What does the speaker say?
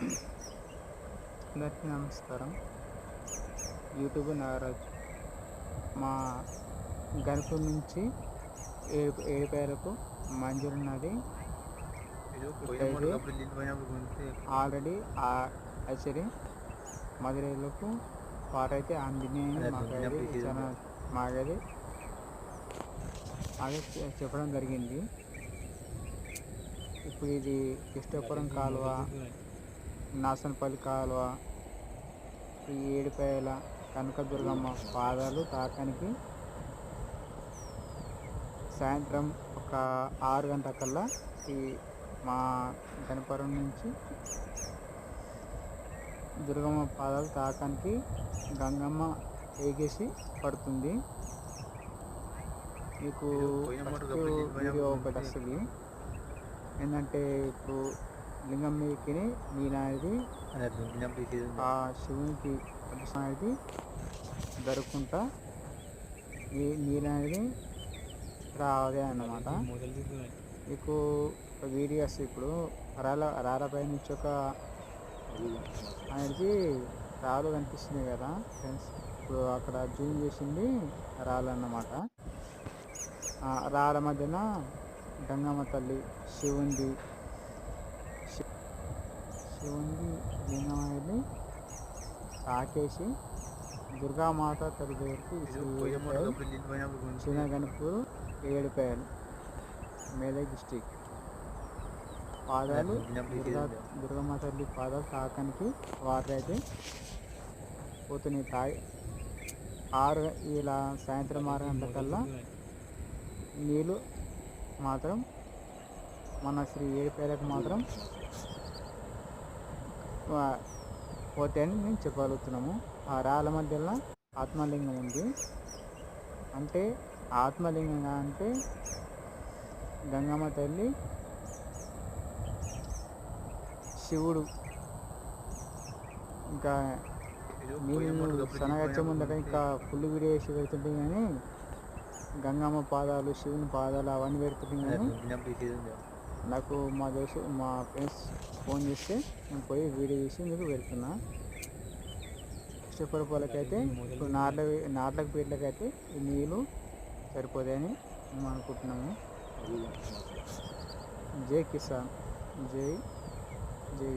అందరికీ నమస్కారం. యూట్యూబ్ నాగరాజు. మా గణపూర్ నుంచి ఏడుపేలకు మంజూరు నది ఆల్రెడీ యాక్చువల్లీ మధురైలోకి వారైతే అందిని మాకైతే అదే చెప్పడం జరిగింది. ఇప్పుడు ఇది కృష్ణపురం కాలువ, నాసనపల్లి కాలువ, ఈ ఏడుపాయల కనకదుర్గమ్మ పాదాలు తాకానికి సాయంత్రం ఒక 6 గంటలకల్లా ఈ మా గణపురం నుంచి దుర్గమ్మ పాదాలు తాకానికి గంగమ్మ ఎగేసి పడుతుంది. మీకు వీడియో ఒకటి వస్తుంది. ఏంటంటే ఇప్పుడు లింగం మీదకి నీళ్ళనేది ఆ శివునికి అనేది జరుపుకుంటా ఈ నీళ్ళు అనేది రావాలి అన్నమాట. మీకు వీడియో వస్తుంది. ఇప్పుడు రాళ్ళపై నుంచి ఒక అనేది రాళ్ళు కనిపిస్తున్నాయి కదా ఫ్రెండ్స్. ఇప్పుడు అక్కడ జూమ్ చేసింది రాళ్ళు అన్నమాట. రాళ్ళ మధ్యన గంగమ్మ తల్లి, శివుంది లింగం అనేది తాకేసి దుర్గామాత తల్లి దగ్గరికి చిన్న గణపూర్ ఏడుపాయలు మేదక్ డిస్టిక్ పాదాలు దుర్గమ్మ తల్లి పాదాలు తాకానికి వాటర్ అయితే పోతున్నాయి. ఇలా సాయంత్రం 6 గంటలకల్లా నీళ్ళు మాత్రం మన శ్రీ ఏడుపేలకు మాత్రం పోతాయని మేము చెప్పగలుగుతున్నాము. ఆ రాళ్ళ మధ్యలో ఆత్మలింగం ఉంది. అంటే ఆత్మలింగం అంటే గంగమ్మ తల్లి, శివుడు. ఇంకా నేను సనగచ్చే ముందట ఇంకా ఫుల్ వీడియో వేసి పెడుతుంటే కానీ గంగమ్మ పాదాలు, శివుని పాదాలు అవన్నీ పెడుతుంటే కానీ నాకు మా ఫ్రెండ్స్ ఫోన్ చేస్తే నేను పోయి వీడియో చేసి మీకు పెడుతున్నా. కృష్ణపురపాలకైతే ఇప్పుడు నాట్లకు పీట్లకైతే ఈ నీళ్ళు సరిపోతాయని మేము అనుకుంటున్నాము. జై కిసాన్, జై జై.